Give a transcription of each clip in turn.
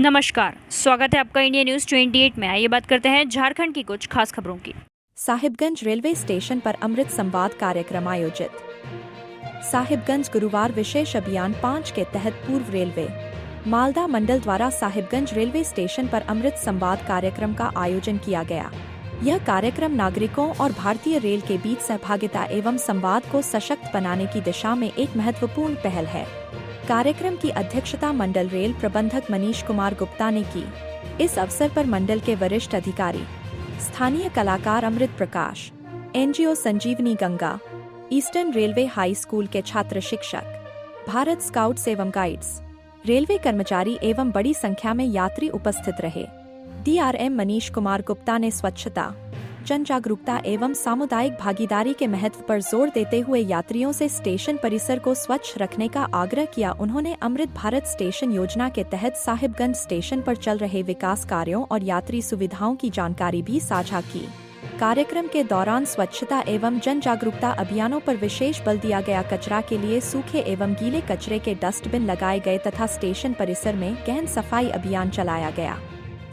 नमस्कार, स्वागत है आपका इंडिया न्यूज 28 में। आइए बात करते हैं झारखंड की कुछ खास खबरों की। साहिबगंज रेलवे स्टेशन पर अमृत संवाद कार्यक्रम आयोजित। साहिबगंज गुरुवार विशेष अभियान 5 के तहत पूर्व रेलवे मालदा मंडल द्वारा साहिबगंज रेलवे स्टेशन पर अमृत संवाद कार्यक्रम का आयोजन किया गया। यह कार्यक्रम नागरिकों और भारतीय रेल के बीच सहभागिता एवं संवाद को सशक्त बनाने की दिशा में एक महत्वपूर्ण पहल है। कार्यक्रम की अध्यक्षता मंडल रेल प्रबंधक मनीष कुमार गुप्ता ने की। इस अवसर पर मंडल के वरिष्ठ अधिकारी, स्थानीय कलाकार Amrit Prakash, NGO Sanjeevani Ganga, eastern railway high school के छात्र शिक्षक, भारत स्काउट्स एवं गाइड्स, रेलवे कर्मचारी एवं बड़ी संख्या में यात्री उपस्थित रहे। डीआरएम मनीष कुमार गुप्ता ने स्वच्छता, जन जागरूकता एवं सामुदायिक भागीदारी के महत्व पर जोर देते हुए यात्रियों से स्टेशन परिसर को स्वच्छ रखने का आग्रह किया। उन्होंने अमृत भारत स्टेशन योजना के तहत साहिबगंज स्टेशन पर चल रहे विकास कार्यों और यात्री सुविधाओं की जानकारी भी साझा की। कार्यक्रम के दौरान स्वच्छता एवं जन जागरूकता अभियानों पर विशेष बल दिया गया। कचरा के लिए सूखे एवं गीले कचरे के डस्टबिन लगाए गए तथा स्टेशन परिसर में गहन सफाई अभियान चलाया गया।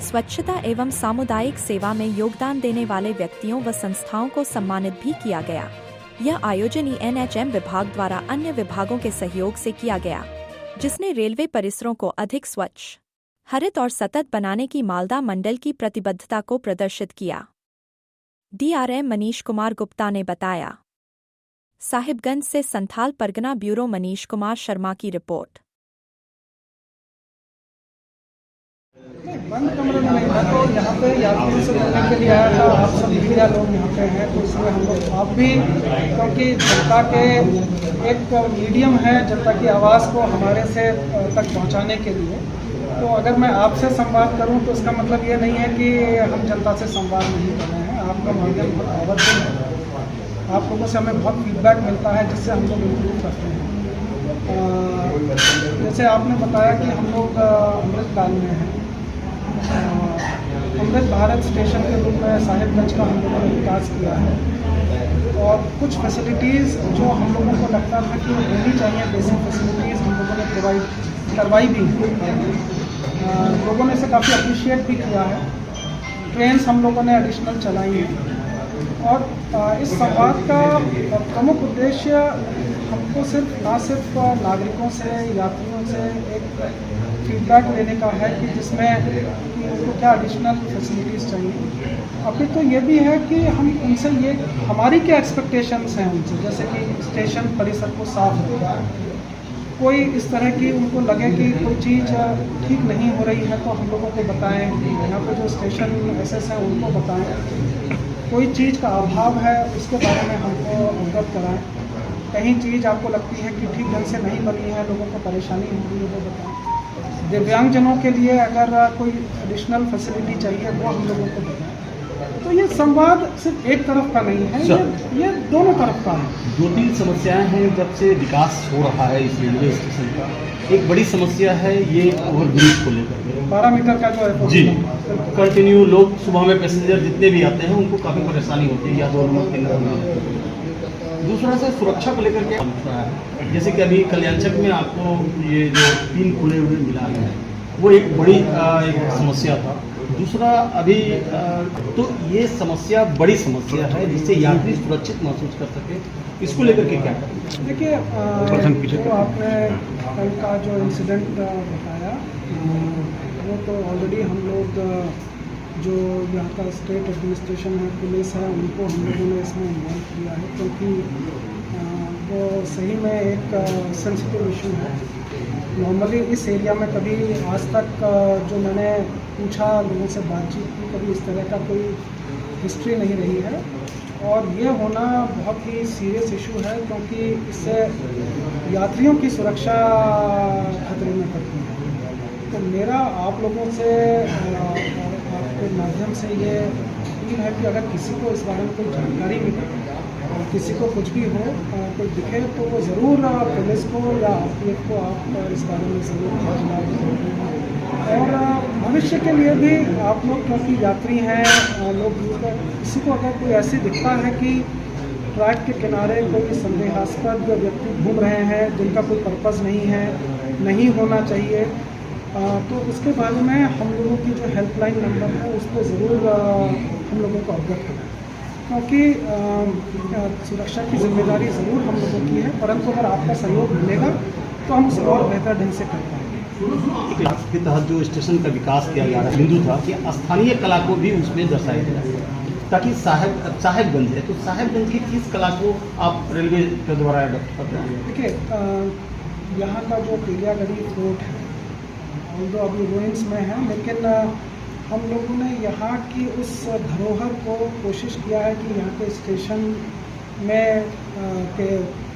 स्वच्छता एवं सामुदायिक सेवा में योगदान देने वाले व्यक्तियों व संस्थाओं को सम्मानित भी किया गया। यह आयोजन एनएचएम विभाग द्वारा अन्य विभागों के सहयोग से किया गया, जिसने रेलवे परिसरों को अधिक स्वच्छ, हरित और सतत बनाने की मालदा मंडल की प्रतिबद्धता को प्रदर्शित किया। डीआरएम मनीष कुमार गुप्ता ने बताया। साहिबगंज से संथाल परगना ब्यूरो मनीष कुमार शर्मा की रिपोर्ट। बंद कमरे में नहीं था, तो यहाँ पे यात्रियों से मिलने के लिए आया था। आप सब मीडिया लोग यहाँ पे हैं, तो इसलिए हम लोग आप भी, क्योंकि जनता के एक मीडियम है जनता की आवाज़ को हमारे से तक पहुँचाने के लिए। तो अगर मैं आपसे संवाद करूँ तो इसका मतलब ये नहीं है कि हम जनता से संवाद नहीं कर रहे हैं। आपका माध्यम बहुत पावरफुल है, आप लोगों से हमें बहुत फीडबैक मिलता है जिससे हम लोग इम्प्रूव करते हैं। जैसे आपने बताया कि हम लोग अमृत काल में हैं, अमृत भारत स्टेशन के रूप में साहिबगंज का हम लोगों ने विकास किया है और कुछ फैसिलिटीज़ जो हम लोगों को लगता था कि होनी चाहिए, बेसिक फैसिलिटीज़ हम लोगों ने प्रोवाइड करवाई भी। लोगों ने इसे काफ़ी अप्रिशिएट भी किया है। ट्रेन्स हम लोगों ने एडिशनल चलाई हैं और इस संवाद का प्रमुख उद्देश्य हमको ना सिर्फ नागरिकों से, यात्रियों से एक फीडबैक लेने का है कि जिसमें कि उनको क्या एडिशनल फैसिलिटीज़ चाहिए। अभी तो ये भी है कि हम उनसे ये हमारी क्या एक्सपेक्टेशंस हैं उनसे, जैसे कि स्टेशन परिसर को साफ रखना। कोई इस तरह की उनको लगे कि कोई चीज़ ठीक नहीं हो रही है तो हम लोगों को बताएं, यहाँ पे जो स्टेशन एसएस हैं उनको बताएं। कोई चीज़ का अभाव है उसके बारे में हमको अवगत कराएं। कहीं चीज़ आपको लगती है कि ठीक ढंग से नहीं बनी है, लोगों को परेशानी हो रही है, वो बताएं। दिव्यांगजनों के लिए अगर कोई एडिशनल फैसिलिटी चाहिए वो हम लोगों को बताएं। तो ये संवाद सिर्फ एक तरफ का नहीं है, ये दोनों तरफ का है। 2-3 समस्याएं हैं जब से विकास हो रहा है इस रेलवे स्टेशन का। एक बड़ी समस्या है ये ओवरब्रिज को लेकर, 12 मीटर का जो है जी कंटिन्यू लोग सुबह में पैसेंजर जितने भी आते हैं उनको काफ़ी परेशानी होती है, या 2 नंबर 3 नंबर। दूसरा से सुरक्षा को लेकर के है, जैसे कि अभी कल्याणचक में आपको ये जो 3 खुले हुए मिला है वो एक बड़ी एक समस्या था। दूसरा अभी तो ये समस्या बड़ी समस्या है जिससे यात्री सुरक्षित महसूस कर सके, इसको लेकर के क्या करें? देखिए, जो आपने कल का जो इंसिडेंट बताया वो तो ऑलरेडी हम लोग जो यहाँ का स्टेट एडमिनिस्ट्रेशन है, पुलिस है, उनको हम लोगों ने इसमें इन्वॉल्व किया है, क्योंकि वो सही में एक सेंसिटिव इशू है। नॉर्मली इस एरिया में कभी आज तक जो मैंने पूछा, लोगों से बातचीत की, कभी इस तरह का कोई हिस्ट्री नहीं रही है और ये होना बहुत ही सीरियस इशू है, क्योंकि इससे यात्रियों की सुरक्षा खतरे में पड़ती है। तो मेरा आप लोगों से आपके माध्यम से ये अपील है कि अगर किसी को इस बारे में कोई जानकारी मिले, किसी को कुछ भी हो, कोई दिखे, तो वो ज़रूर पुलिस को या आरपीएफ को आप इस बारे में ज़रूर सूचना दें। और भविष्य के लिए भी आप लोग, क्योंकि यात्री हैं, लोग किसी को अगर कोई ऐसी दिखता है कि ट्रैक के किनारे कोई संदेहास्पद व्यक्ति घूम रहे हैं जिनका कोई पर्पज़ नहीं है, नहीं होना चाहिए, तो उसके बारे में हम लोगों की जो हेल्पलाइन नंबर है उस पर ज़रूर हम लोगों को अवगत करें, क्योंकि सुरक्षा की जिम्मेदारी ज़रूर हम लोगों की है, परंतु अगर आपका सहयोग मिलेगा तो हम उसे और बेहतर ढंग से कर पाएंगे। के तहत जो स्टेशन का विकास किया जा रहा है, बिंदु था कि स्थानीय कला को भी उसमें दर्शाया जाए, ताकि साहेबगंज है तो साहेबगंज की किस कला को आप रेलवे के द्वारा अडॉप्ट करते हैं? देखिए, यहाँ का जो टीलियागढ़ी फोर्ट है और जो अभी रुइंस में है, लेकिन हम लोगों ने यहाँ की उस धरोहर को कोशिश किया है कि यहाँ के स्टेशन में के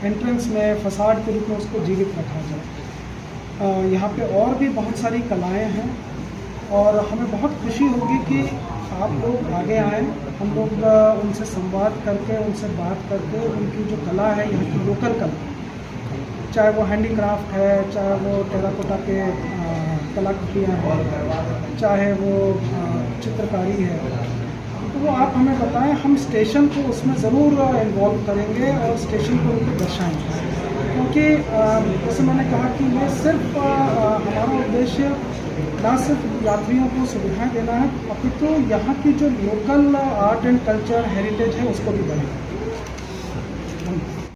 एंट्रेंस में फसाड के रूप में उसको जीवित रखा जाए। यहाँ पे और भी बहुत सारी कलाएं हैं और हमें बहुत खुशी होगी कि आप लोग आगे आएँ, हम लोग उनसे संवाद करके, उनसे बात करके उनकी जो कला है, यहाँ की लोकल कला, चाहे वो हैंडीक्राफ्ट है, चाहे वो टेराकोटा के कलाकृतियाँ हैं, चाहे वो चित्रकारी है, तो वो आप हमें बताएं, हम स्टेशन को उसमें ज़रूर इन्वॉल्व करेंगे और स्टेशन को उनको दर्शाएंगे, क्योंकि जैसे मैंने कहा कि ये सिर्फ हमारा उद्देश्य ना सिर्फ यात्रियों को सुविधाएं देना है, अपितु यहाँ की जो local art and culture heritage है उसको भी बढ़ाएं।